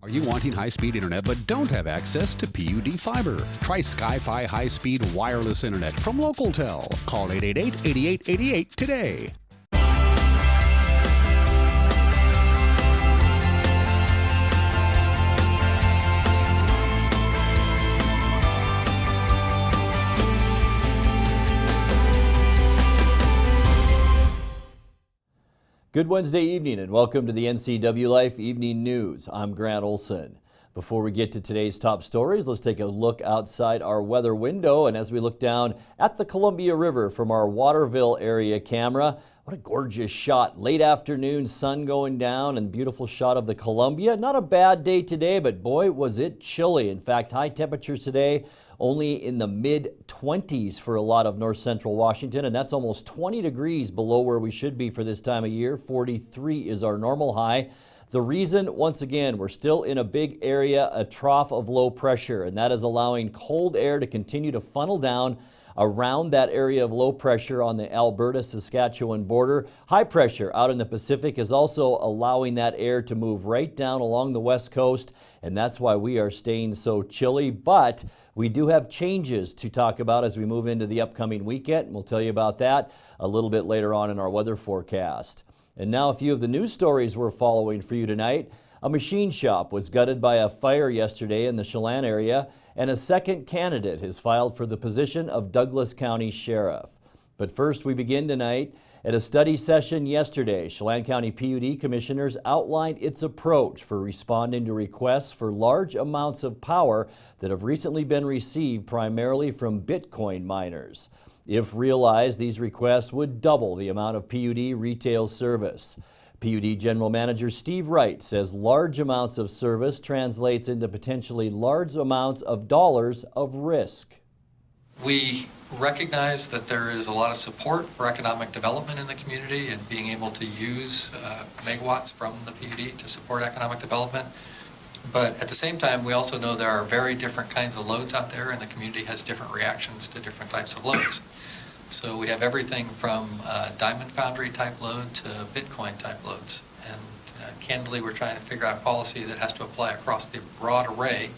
Are you wanting high-speed internet but don't have access to PUD fiber? Try Sky-Fi high-speed wireless internet from LocalTel. Call 888-8888 today. Good Wednesday evening and welcome to the NCW Life Evening News. I'm Grant Olson. Before we get to today's top stories, let's take a look outside our weather window. And as we look down at the Columbia River from our Waterville area camera, what a gorgeous shot. Late afternoon, sun going down and beautiful shot of the Columbia. Not a bad day today, but boy, was it chilly. In fact, high temperatures today only in the mid-20s for a lot of north central Washington, and that's almost 20 degrees below where we should be for this time of year. 43 is our normal high. The reason, once again, we're still in a big area, a trough of low pressure, and that is allowing cold air to continue to funnel down around that area of low pressure on the Alberta-Saskatchewan border. High pressure out in the Pacific is also allowing that air to move right down along the west coast, and that's why we are staying so chilly. But we do have changes to talk about as we move into the upcoming weekend, and we'll tell you about that a little bit later on in our weather forecast. And now a few of the news stories we're following for you tonight. A machine shop was gutted by a fire yesterday in the Chelan area, and a second candidate has filed for the position of Douglas County Sheriff. But first, we begin tonight. At a study session yesterday, Chelan County PUD commissioners outlined its approach for responding to requests for large amounts of power that have recently been received primarily from Bitcoin miners. If realized, these requests would double the amount of PUD retail service. PUD General Manager Steve Wright says large amounts of service translates into potentially large amounts of dollars of risk. We recognize that there is a lot of support for economic development in the community and being able to use megawatts from the PUD to support economic development. But at the same time, we also know there are very different kinds of loads out there, and the community has different reactions to different types of loads. So we have everything from diamond foundry type load to Bitcoin type loads. And candidly, we're trying to figure out policy that has to apply across the broad array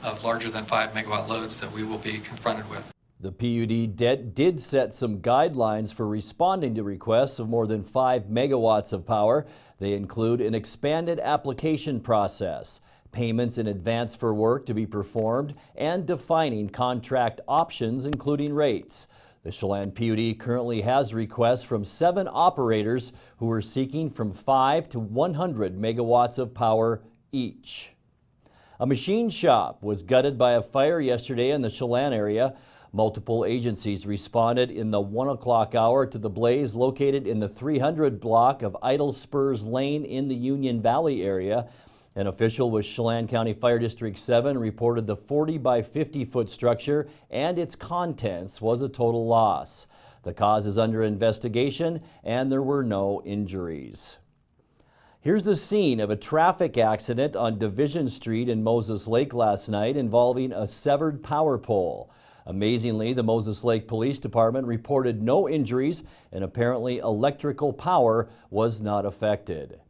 of larger than 5 megawatt loads that we will be confronted with. The PUD did set some guidelines for responding to requests of more than 5 megawatts of power. They include an expanded application process, payments in advance for work to be performed, and defining contract options, including rates. The Chelan PUD currently has requests from 7 operators who are seeking from 5 to 100 megawatts of power each. A machine shop was gutted by a fire yesterday in the Chelan area. Multiple agencies responded in the 1 o'clock hour to the blaze located in the 300 block of Idle Spurs Lane in the Union Valley area. An official with Chelan County Fire District 7 reported the 40 by 50 foot structure and its contents was a total loss. The cause is under investigation and there were no injuries. Here's the scene of a traffic accident on Division Street in Moses Lake last night involving a severed power pole. Amazingly, the Moses Lake Police Department reported no injuries and apparently electrical power was not affected.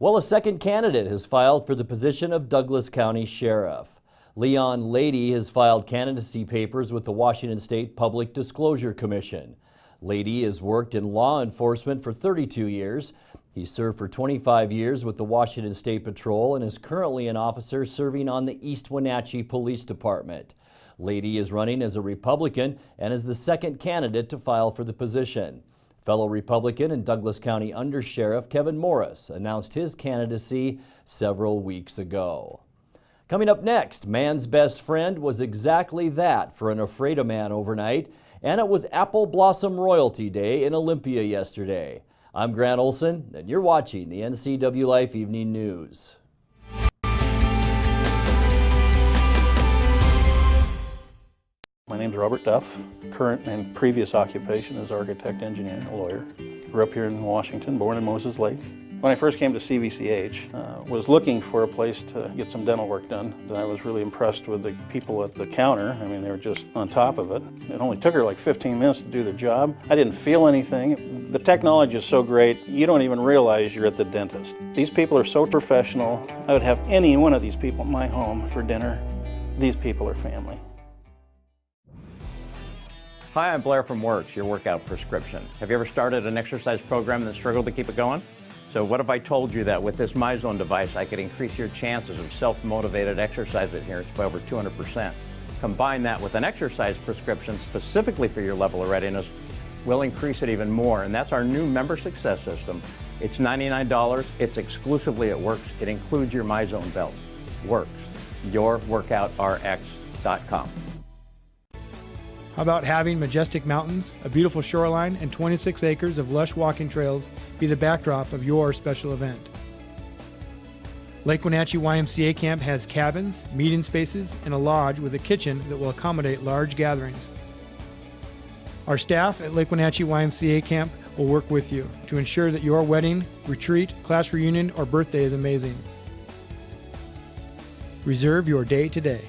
Well, a second candidate has filed for the position of Douglas County Sheriff. Leon Lady has filed candidacy papers with the Washington State Public Disclosure Commission. Lady has worked in law enforcement for 32 years. He served for 25 years with the Washington State Patrol and is currently an officer serving on the East Wenatchee Police Department. Lady is running as a Republican and is the second candidate to file for the position. Fellow Republican and Douglas County Undersheriff Kevin Morris announced his candidacy several weeks ago. Coming up next, man's best friend was exactly that for an Afraid-A Man overnight, and it was Apple Blossom Royalty Day in Olympia yesterday. I'm Grant Olson, and you're watching the NCW Life Evening News. My name's Robert Duff. Current and previous occupation is architect, engineer, and lawyer. Grew up here in Washington, born in Moses Lake. When I first came to CVCH, was looking for a place to get some dental work done. I was really impressed with the people at the counter. I mean, they were just on top of it. It only took her like 15 minutes to do the job. I didn't feel anything. The technology is so great, you don't even realize you're at the dentist. These people are so professional. I would have any one of these people in my home for dinner. These people are family. Hi, I'm Blair from Works, your workout prescription. Have you ever started an exercise program and struggled to keep it going? So what if I told you that with this MyZone device, I could increase your chances of self-motivated exercise adherence by over 200%. Combine that with an exercise prescription specifically for your level of readiness, we'll increase it even more. And that's our new member success system. It's $99, it's exclusively at Works. It includes your MyZone belt. Works, yourworkoutrx.com. How about having majestic mountains, a beautiful shoreline, and 26 acres of lush walking trails be the backdrop of your special event? Lake Wenatchee YMCA Camp has cabins, meeting spaces, and a lodge with a kitchen that will accommodate large gatherings. Our staff at Lake Wenatchee YMCA Camp will work with you to ensure that your wedding, retreat, class reunion, or birthday is amazing. Reserve your day today.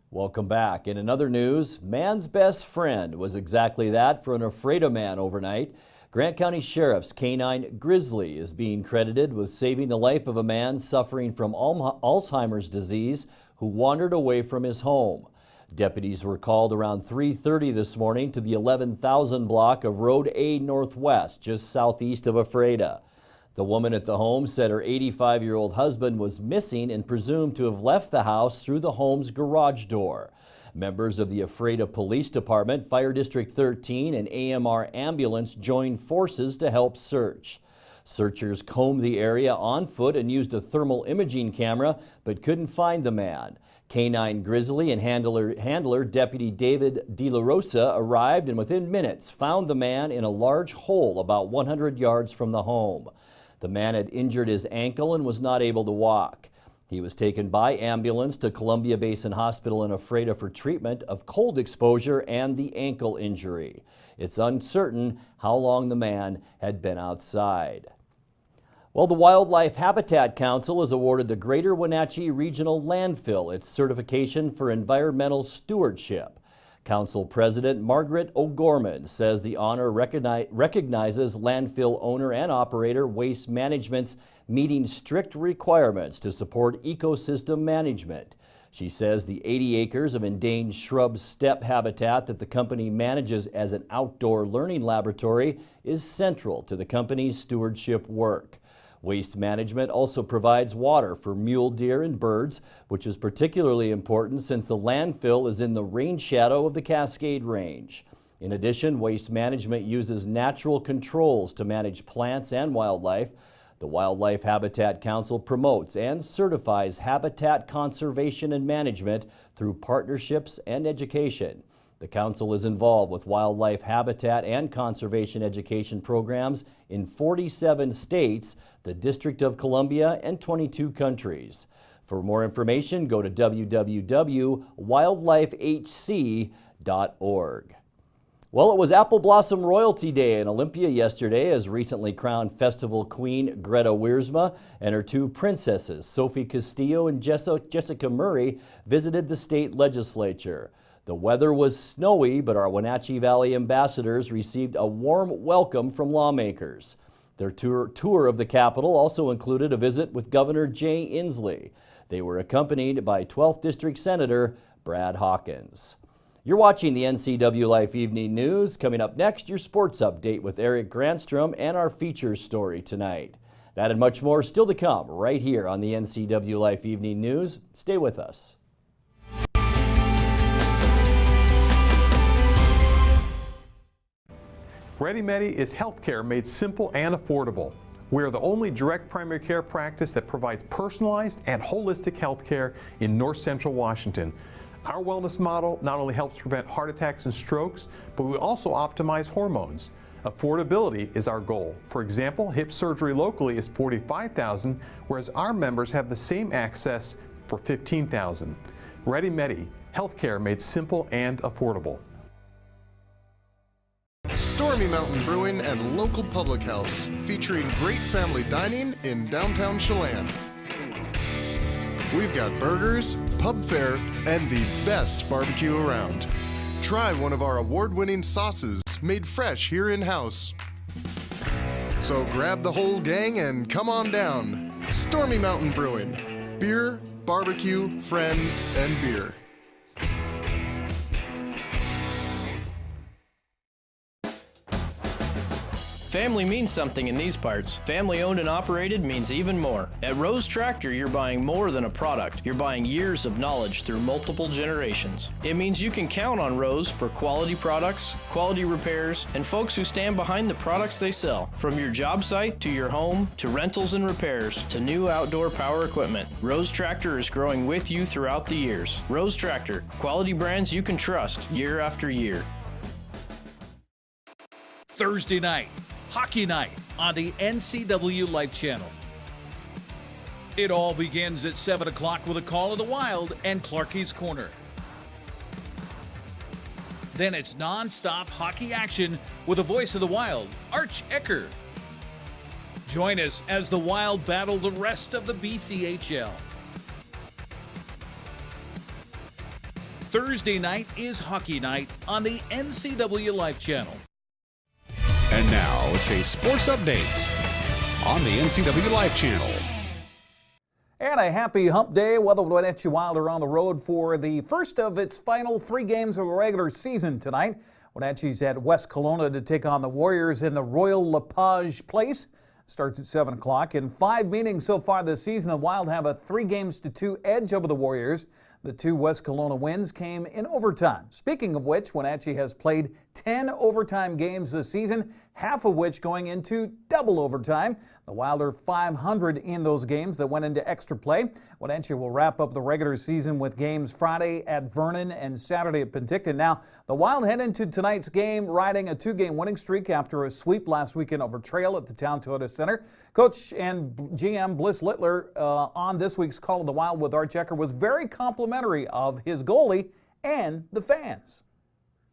Welcome back. In another news, man's best friend was exactly that for an Ephrata man overnight. Grant County Sheriff's Canine Grizzly is being credited with saving the life of a man suffering from Alzheimer's disease who wandered away from his home. Deputies were called around 3:30 this morning to the 11,000 block of Road A Northwest, just southeast of Ephrata. The woman at the home said her 85-year-old husband was missing and presumed to have left the house through the home's garage door. Members of the Ephrata Police Department, Fire District 13, and AMR ambulance joined forces to help search. Searchers combed the area on foot and used a thermal imaging camera, but couldn't find the man. Canine Grizzly and handler Deputy David De La Rosa arrived and within minutes found the man in a large hole about 100 yards from the home. The man had injured his ankle and was not able to walk. He was taken by ambulance to Columbia Basin Hospital in Ephrata for treatment of cold exposure and the ankle injury. It's uncertain how long the man had been outside. Well, the Wildlife Habitat Council has awarded the Greater Wenatchee Regional Landfill its certification for environmental stewardship. Council President Margaret O'Gorman says the honor recognizes landfill owner and operator Waste Management's meeting strict requirements to support ecosystem management. She says the 80 acres of endangered shrub steppe habitat that the company manages as an outdoor learning laboratory is central to the company's stewardship work. Waste Management also provides water for mule deer and birds, which is particularly important since the landfill is in the rain shadow of the Cascade Range. In addition, Waste Management uses natural controls to manage plants and wildlife. The Wildlife Habitat Council promotes and certifies habitat conservation and management through partnerships and education. The Council is involved with wildlife habitat and conservation education programs in 47 states, the District of Columbia, and 22 countries. For more information, go to www.wildlifehc.org. Well, it was Apple Blossom Royalty Day in Olympia yesterday as recently crowned festival queen Greta Wiersma and her two princesses, Sophie Castillo and Jessica Murray, visited the state legislature. The weather was snowy, but our Wenatchee Valley ambassadors received a warm welcome from lawmakers. Their tour of the Capitol also included a visit with Governor Jay Inslee. They were accompanied by 12th District Senator Brad Hawkins. You're watching the NCW Life Evening News. Coming up next, your sports update with Eric Granstrom and our features story tonight. That and much more still to come right here on the NCW Life Evening News. Stay with us. ReadyMedi is healthcare made simple and affordable. We are the only direct primary care practice that provides personalized and holistic healthcare in North Central Washington. Our wellness model not only helps prevent heart attacks and strokes, but we also optimize hormones. Affordability is our goal. For example, hip surgery locally is $45,000, whereas our members have the same access for $15,000. ReadyMedi, Healthcare made simple and affordable. Stormy Mountain Brewing and local public house, featuring great family dining in downtown Chelan. We've got burgers, pub fare, and the best barbecue around. Try one of our award-winning sauces made fresh here in-house. So grab the whole gang and come on down. Stormy Mountain Brewing. Beer, barbecue, friends, and beer. Family means something in these parts. Family owned and operated means even more. At Rose Tractor, you're buying more than a product. You're buying years of knowledge through multiple generations. It means you can count on Rose for quality products, quality repairs, and folks who stand behind the products they sell. From your job site to your home, to rentals and repairs, to new outdoor power equipment, Rose Tractor is growing with you throughout the years. Rose Tractor, quality brands you can trust year after year. Thursday night, hockey night on the NCW Life Channel. It all begins at 7 o'clock with a call of the Wild and Clarkie's Corner. Then it's non-stop hockey action with a voice of the Wild, Arch Ecker. Join us as the Wild battle the rest of the BCHL. Thursday night is hockey night on the NCW Life Channel. And now it's a sports update on the NCW Life Channel. And a happy hump day. Well, the Wenatchee Wild are on the road for the first of its final 3 games of the regular season tonight. Wenatchee's at West Kelowna to take on the Warriors in the Royal LePage Place. Starts at 7 o'clock. In 5 meetings so far this season, the Wild have a 3-2 edge over the Warriors. The 2 West Kelowna wins came in overtime. Speaking of which, Wenatchee has played 10 overtime games this season, half of which going into double overtime. The Wild are .500 in those games that went into extra play. Wenatchee will wrap up the regular season with games Friday at Vernon and Saturday at Penticton. Now, the Wild head into tonight's game riding a 2-game winning streak after a sweep last weekend over Trail at the Town Toyota Center. Coach and GM Bliss Littler on this week's Call of the Wild with Arch Ecker was very complimentary of his goalie and the fans.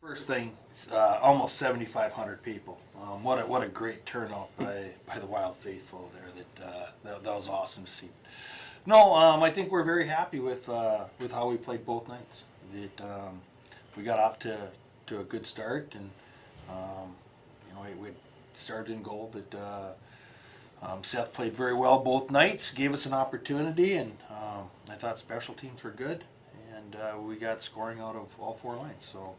First thing, almost 7,500 people. What a great turnout by the Wild faithful there. That was awesome to see. No, I think we're very happy with how we played both nights. We got off to a good start, and we started in goal. Seth played very well both nights, gave us an opportunity, and I thought special teams were good, and we got scoring out of all 4 lines. So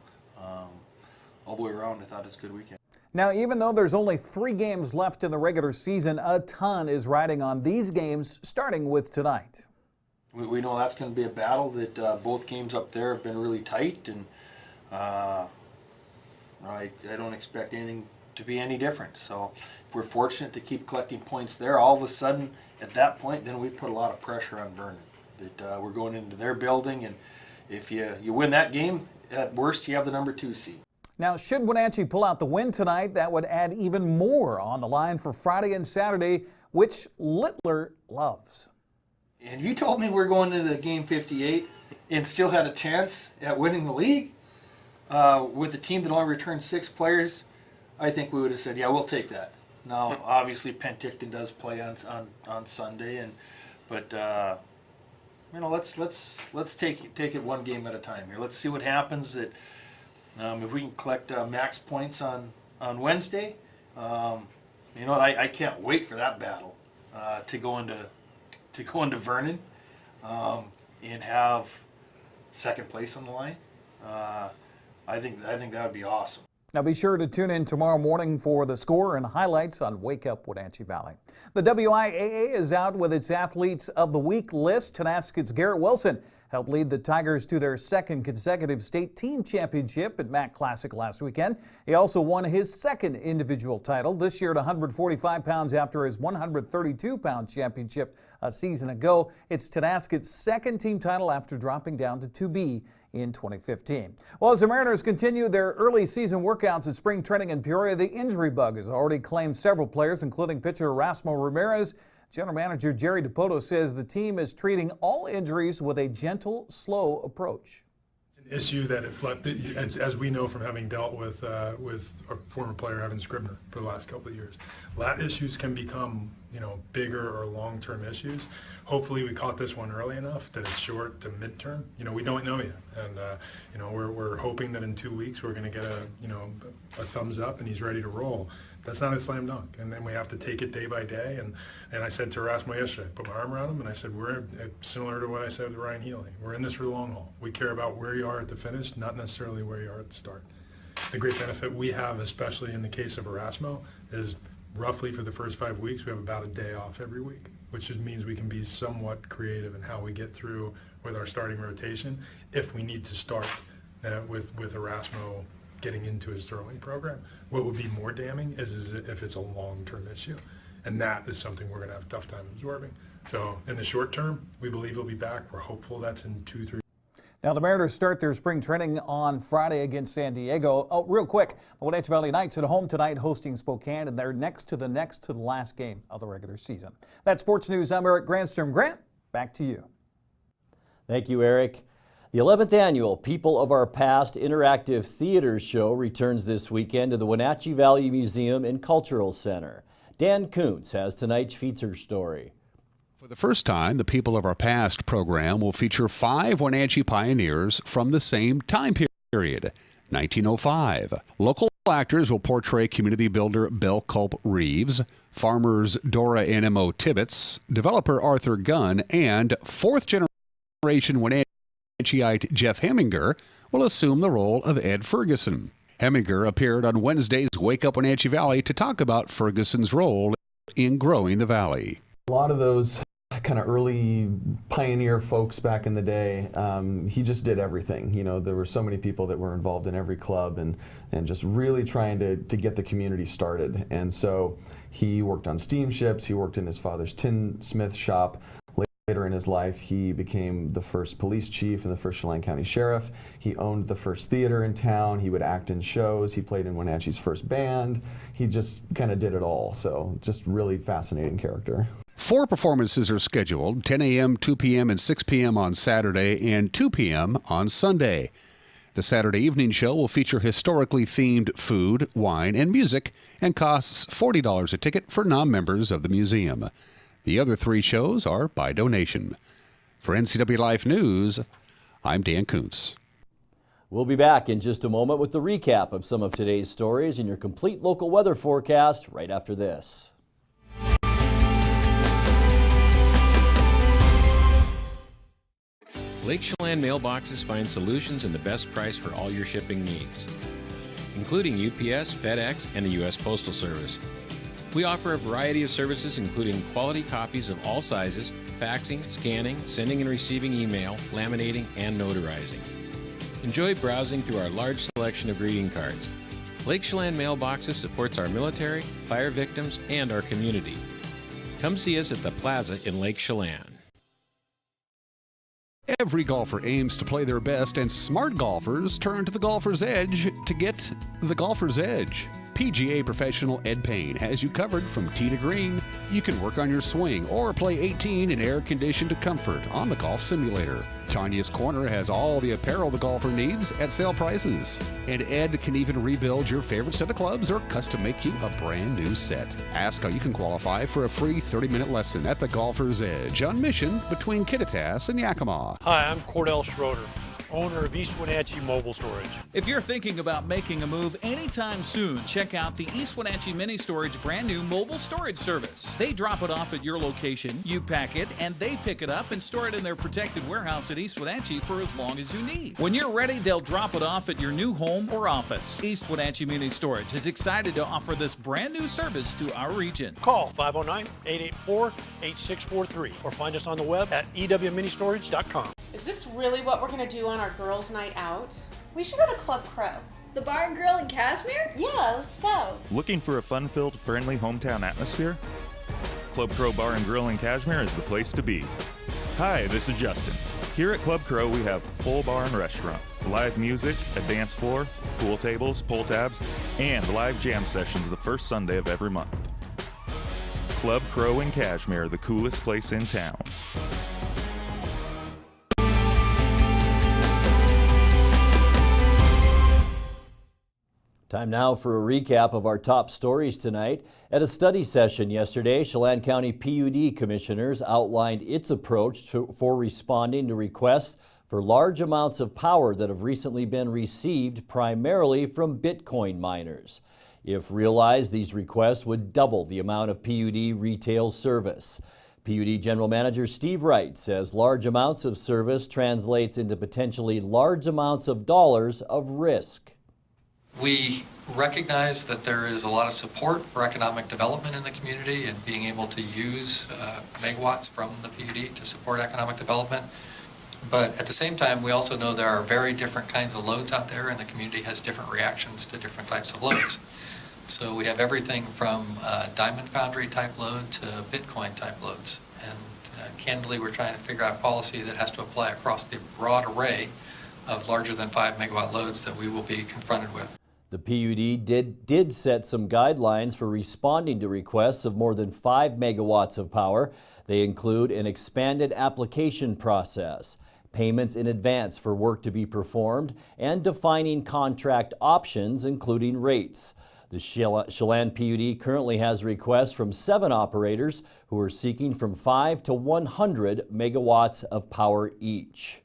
all the way around, I thought it was a good weekend. Now, even though there's only 3 games left in the regular season, a ton is riding on these games, starting with tonight. We know that's going to be a battle, that both games up there have been really tight, and I don't expect anything to be any different. So if we're fortunate to keep collecting points there, all of a sudden at that point, then we put a lot of pressure on Vernon. That we're going into their building, and if you win that game, at worst you have the number 2 seed. Now, should Wenatchee pull out the win tonight, that would add even more on the line for Friday and Saturday, which Littler loves. And if you told me we're going into game 58 and still had a chance at winning the league with a team that only returned 6 players, I think we would have said, yeah, we'll take that. Now, obviously, Penticton does play on Sunday, but let's take it one game at a time here. Let's see what happens. If we can collect max points on Wednesday, I can't wait for that battle to go into Vernon and have second place on the line. I think that would be awesome. Now be sure to tune in tomorrow morning for the score and highlights on Wake Up Wenatchee Valley. The WIAA is out with its Athletes of the Week list. Tonascott's Garrett Wilson helped lead the Tigers to their 2nd consecutive state team championship at MAC Classic last weekend. He also won his 2nd individual title this year at 145 pounds after his 132-pound championship a season ago. It's Tonascott's 2nd team title after dropping down to 2B in 2015. Well, as the Mariners continue their early season workouts at spring training in Peoria, the injury bug has already claimed several players, including pitcher Erasmo Ramirez. General Manager Jerry DePoto says the team is treating all injuries with a gentle, slow approach. It's issue that it flipped, as we know from having dealt with a former player, Evan Scribner, for the last couple of years. Lat issues can become, bigger or long-term issues. Hopefully we caught this one early enough that it's short to midterm. We don't know yet. And, we're hoping that in 2 weeks we're going to get a thumbs up and he's ready to roll. That's not a slam dunk. And then we have to take it day by day. And I said to Erasmo yesterday, I put my arm around him and I said, we're similar to what I said to Ryan Healy. We're in this for the long haul. We care about where you are at the finish, not necessarily where you are at the start. The great benefit we have, especially in the case of Erasmo, is roughly for the first 5 weeks, we have about a day off every week, which just means we can be somewhat creative in how we get through with our starting rotation if we need to start with Erasmo getting into his throwing program. What would be more damning is if it's a long-term issue, and that is something we're going to have a tough time absorbing. So in the short term, we believe he'll be back. We're hopeful that's in 2-3. Now the Mariners start their spring training on Friday against San Diego. Oh, real quick, the Wenatchee Valley Knights at home tonight hosting Spokane, and they're next to the last game of the regular season. That's sports news. I'm Eric Grandstrom. Grant, back to you. Thank you, Eric. The 11th annual People of Our Past Interactive Theater Show returns this weekend to the Wenatchee Valley Museum and Cultural Center. Dan Kuntz has tonight's feature story. For the first time, the People of Our Past program will feature 5 Wenatchee pioneers from the same time period, 1905. Local actors will portray community builder Belle Culp Reeves, farmers Dora and M.O. Tibbetts, developer Arthur Gunn, and fourth-generation Wenatcheeite Jeff Heminger will assume the role of Ed Ferguson. Heminger appeared on Wednesday's Wake Up Wenatchee Valley to talk about Ferguson's role in growing the valley. A lot of those kind of early pioneer folks back in the day, he just did everything. There were so many people that were involved in every club and just really trying to get the community started. And so he worked on steamships, he worked in his father's tinsmith shop. Later in his life, he became the first police chief and the first Chelan County sheriff. He owned the first theater in town. He would act in shows. He played in Wenatchee's first band. He just kind of did it all. So just really fascinating character. 4 performances are scheduled, 10 a.m., 2 p.m., and 6 p.m. on Saturday and 2 p.m. on Sunday. The Saturday evening show will feature historically themed food, wine, and music and costs $40 a ticket for non-members of the museum. The other 3 shows are by donation. For NCW Life News, I'm Dan Kuntz. We'll be back in just a moment with the recap of some of today's stories and your complete local weather forecast right after this. Lake Chelan mailboxes find solutions and the best price for all your shipping needs, including UPS, FedEx, and the U.S. Postal Service. We offer a variety of services including quality copies of all sizes, faxing, scanning, sending and receiving email, laminating, and notarizing. Enjoy browsing through our large selection of greeting cards. Lake Chelan Mailboxes supports our military, fire victims, and our community. Come see us at the Plaza in Lake Chelan. Every golfer aims to play their best, and smart golfers turn to the Golfer's Edge to get the Golfer's Edge. PGA professional Ed Payne has you covered from tee to green. You can work on your swing or play 18 in air-conditioned comfort on the golf simulator. Tanya's Corner has all the apparel the golfer needs at sale prices. And Ed can even rebuild your favorite set of clubs or custom make you a brand new set. Ask how you can qualify for a free 30-minute lesson at the Golfer's Edge on Mission between Kittitas and Yakima. Hi, I'm Cordell Schroeder, owner of East Wenatchee Mobile Storage. If you're thinking about making a move anytime soon, check out the East Wenatchee Mini Storage brand new mobile storage service. They drop it off at your location, you pack it, and they pick it up and store it in their protected warehouse at East Wenatchee for as long as you need. When you're ready, they'll drop it off at your new home or office. East Wenatchee Mini Storage is excited to offer this brand new service to our region. Call 509-884-8643 or find us on the web at ewministorage.com. Is this really what we're going to do on our girls' night out? We should go to Club Crow. The bar and grill in Cashmere? Yeah, let's go. Looking for a fun-filled, friendly hometown atmosphere? Club Crow Bar and Grill in Cashmere is the place to be. Hi, this is Justin. Here at Club Crow, we have full bar and restaurant, live music, a dance floor, pool tables, pull tabs, and live jam sessions the first Sunday of every month. Club Crow in Cashmere, the coolest place in town. Time now for a recap of our top stories tonight. At a study session yesterday, Chelan County PUD commissioners outlined its approach for responding to requests for large amounts of power that have recently been received primarily from Bitcoin miners. If realized, these requests would double the amount of PUD retail service. PUD General Manager Steve Wright says large amounts of service translates into potentially large amounts of dollars of risk. We recognize that there is a lot of support for economic development in the community and being able to use megawatts from the PUD to support economic development. But at the same time, we also know there are very different kinds of loads out there, and the community has different reactions to different types of loads. So we have everything from Diamond Foundry type load to Bitcoin type loads. And candidly, we're trying to figure out policy that has to apply across the broad array of larger than 5 megawatt loads that we will be confronted with. The PUD did set some guidelines for responding to requests of more than 5 megawatts of power. They include an expanded application process, payments in advance for work to be performed, and defining contract options, including rates. The Chelan PUD currently has requests from 7 operators who are seeking from 5 to 100 megawatts of power each.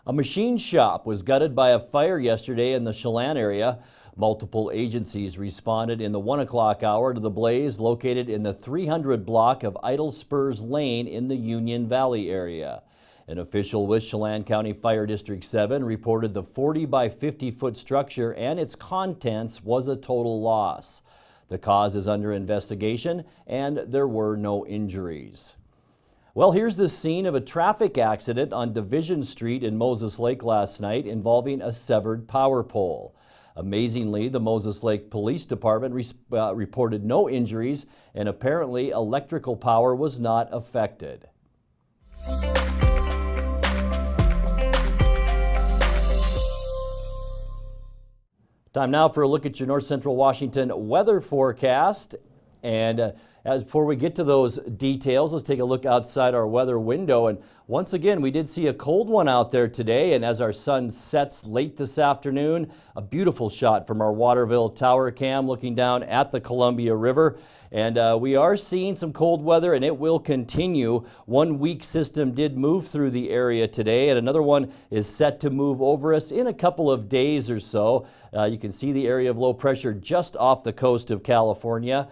A machine shop was gutted by a fire yesterday in the Chelan area. Multiple agencies responded in the 1 o'clock hour to the blaze located in the 300 block of Idle Spurs Lane in the Union Valley area. An official with Chelan County Fire District 7 reported the 40 by 50 foot structure and its contents was a total loss. The cause is under investigation and there were no injuries. Well, here's the scene of a traffic accident on Division Street in Moses Lake last night involving a severed power pole. Amazingly, the Moses Lake Police Department reported no injuries, and apparently electrical power was not affected. Time now for a look at your North Central Washington weather forecast. And before we get to those details, let's take a look outside our weather window. And once again, we did see a cold one out there today. And as our sun sets late this afternoon, a beautiful shot from our Waterville tower cam looking down at the Columbia River. And we are seeing some cold weather, and it will continue. One weak system did move through the area today, and another one is set to move over us in a couple of days or so. You can see the area of low pressure just off the coast of California.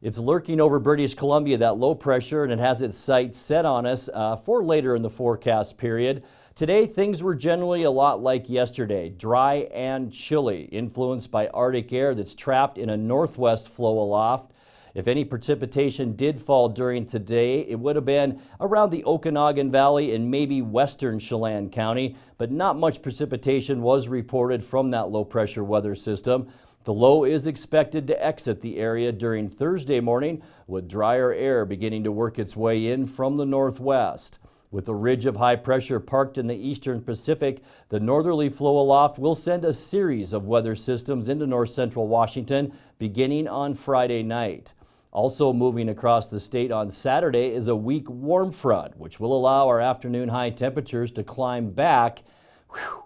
It's lurking over British Columbia, that low pressure, and it has its sights set on us for later in the forecast period. Today, things were generally a lot like yesterday, dry and chilly, influenced by Arctic air that's trapped in a northwest flow aloft. If any precipitation did fall during today, it would have been around the Okanagan Valley and maybe western Chelan County, but not much precipitation was reported from that low pressure weather system. The low is expected to exit the area during Thursday morning, with drier air beginning to work its way in from the northwest. With a ridge of high pressure parked in the eastern Pacific, the northerly flow aloft will send a series of weather systems into north central Washington beginning on Friday night. Also moving across the state on Saturday is a weak warm front, which will allow our afternoon high temperatures to climb back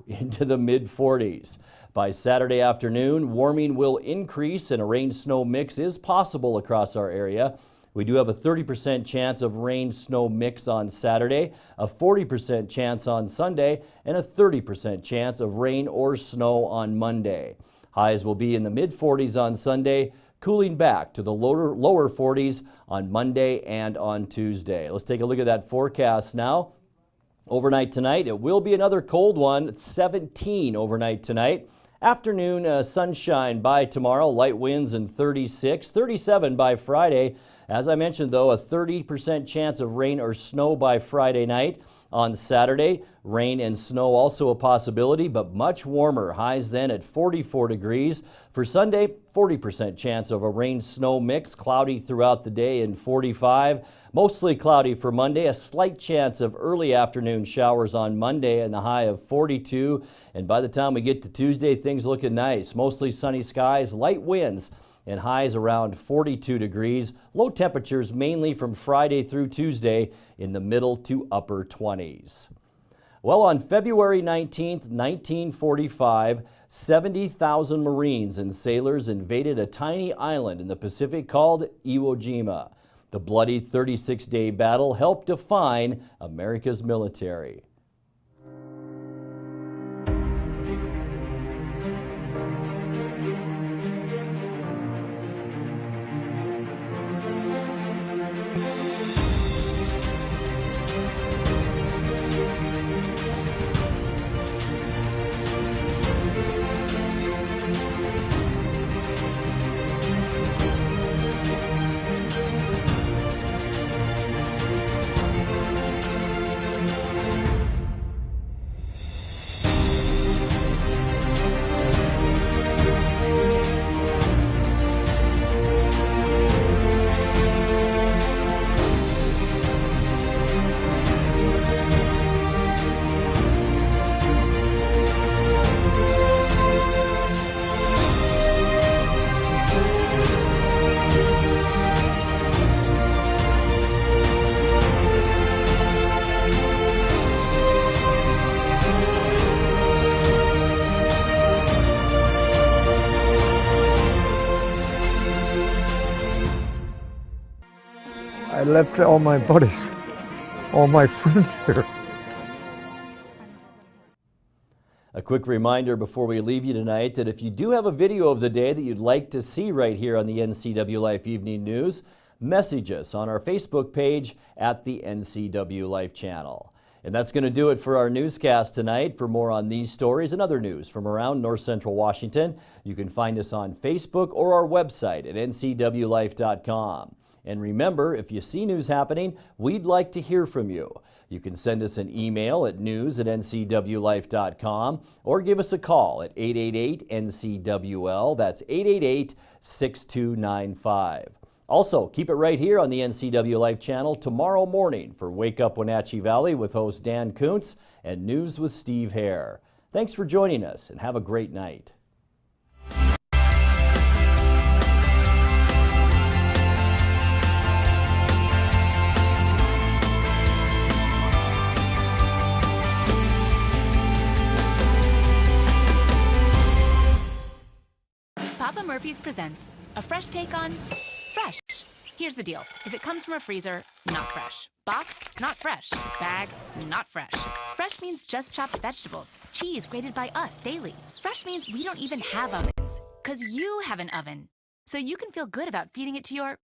into the mid-40s. By Saturday afternoon, warming will increase and a rain-snow mix is possible across our area. We do have a 30% chance of rain-snow mix on Saturday, a 40% chance on Sunday, and a 30% chance of rain or snow on Monday. Highs will be in the mid-40s on Sunday, cooling back to the lower 40s on Monday and on Tuesday. Let's take a look at that forecast now. Overnight tonight, it will be another cold one. It's 17 overnight tonight. Afternoon sunshine by tomorrow, light winds and 36, 37 by Friday. As I mentioned, though, a 30% chance of rain or snow by Friday night. On Saturday, rain and snow also a possibility, but much warmer. Highs then at 44 degrees. For Sunday, 40% chance of a rain-snow mix, cloudy throughout the day and 45. Mostly cloudy for Monday, a slight chance of early afternoon showers on Monday and the high of 42. And by the time we get to Tuesday, things looking nice. Mostly sunny skies, light winds, and highs around 42 degrees. Low temperatures mainly from Friday through Tuesday in the middle to upper 20s. Well, on February 19th, 1945, 70,000 Marines and sailors invaded a tiny island in the Pacific called Iwo Jima. The bloody 36-day battle helped define America's military. I left all my buddies, all my friends here. A quick reminder before we leave you tonight that if you do have a video of the day that you'd like to see right here on the NCW Life Evening News, message us on our Facebook page at the NCW Life channel. And that's going to do it for our newscast tonight. For more on these stories and other news from around North Central Washington, you can find us on Facebook or our website at ncwlife.com. And remember, if you see news happening, we'd like to hear from you. You can send us an email at news@ncwlife.com or give us a call at 888-NCWL. That's 888-6295. Also, keep it right here on the NCW Life channel tomorrow morning for Wake Up Wenatchee Valley with host Dan Kuntz and News with Steve Hare. Thanks for joining us and have a great night. Papa Murphy's presents a fresh take on fresh. Here's the deal. If it comes from a freezer, not fresh. Box, not fresh. Bag, not fresh. Fresh means just chopped vegetables. Cheese grated by us daily. Fresh means we don't even have ovens, because you have an oven. So you can feel good about feeding it to your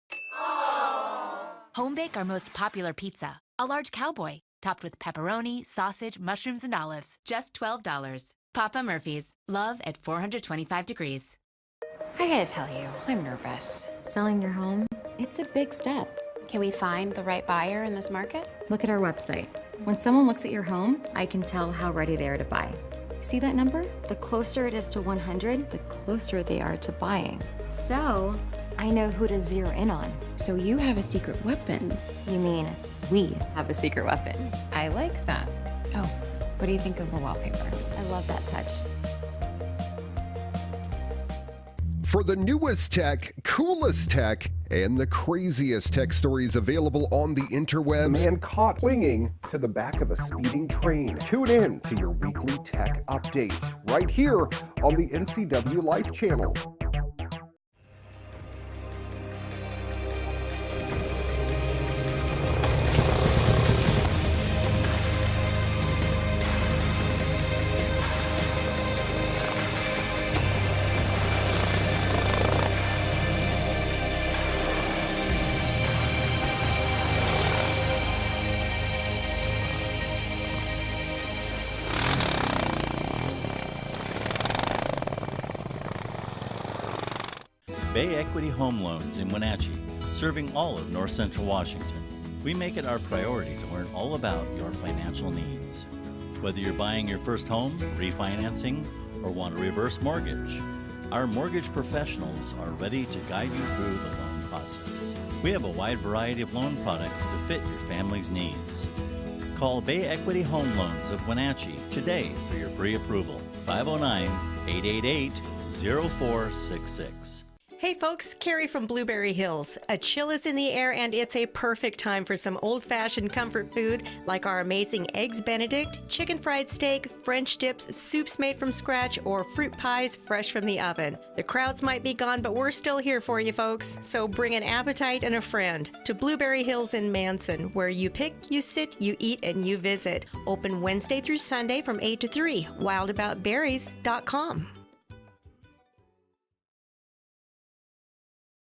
home bake our most popular pizza, a large cowboy, topped with pepperoni, sausage, mushrooms, and olives. Just $12. Papa Murphy's. Love at 425 degrees. I gotta tell you, I'm nervous. Selling your home, it's a big step. Can we find the right buyer in this market? Look at our website. When someone looks at your home, I can tell how ready they are to buy. See that number? The closer it is to 100, the closer they are to buying. So, I know who to zero in on. So you have a secret weapon. You mean, we have a secret weapon. I like that. Oh, what do you think of the wallpaper? I love that touch. For the newest tech, coolest tech, and the craziest tech stories available on the interwebs. Man caught clinging to the back of a speeding train. Tune in to your weekly tech update right here on the NCW Life channel. Bay Equity Home Loans in Wenatchee, serving all of North Central Washington. We make it our priority to learn all about your financial needs. Whether you're buying your first home, refinancing, or want a reverse mortgage, our mortgage professionals are ready to guide you through the loan process. We have a wide variety of loan products to fit your family's needs. Call Bay Equity Home Loans of Wenatchee today for your pre-approval. 509-888-0466. Hey folks, Carrie from Blueberry Hills. A chill is in the air and it's a perfect time for some old-fashioned comfort food like our amazing Eggs Benedict, chicken fried steak, French dips, soups made from scratch, or fruit pies fresh from the oven. The crowds might be gone, but we're still here for you folks. So bring an appetite and a friend to Blueberry Hills in Manson, where you pick, you sit, you eat, and you visit. Open Wednesday through Sunday from 8 to 3. Wildaboutberries.com.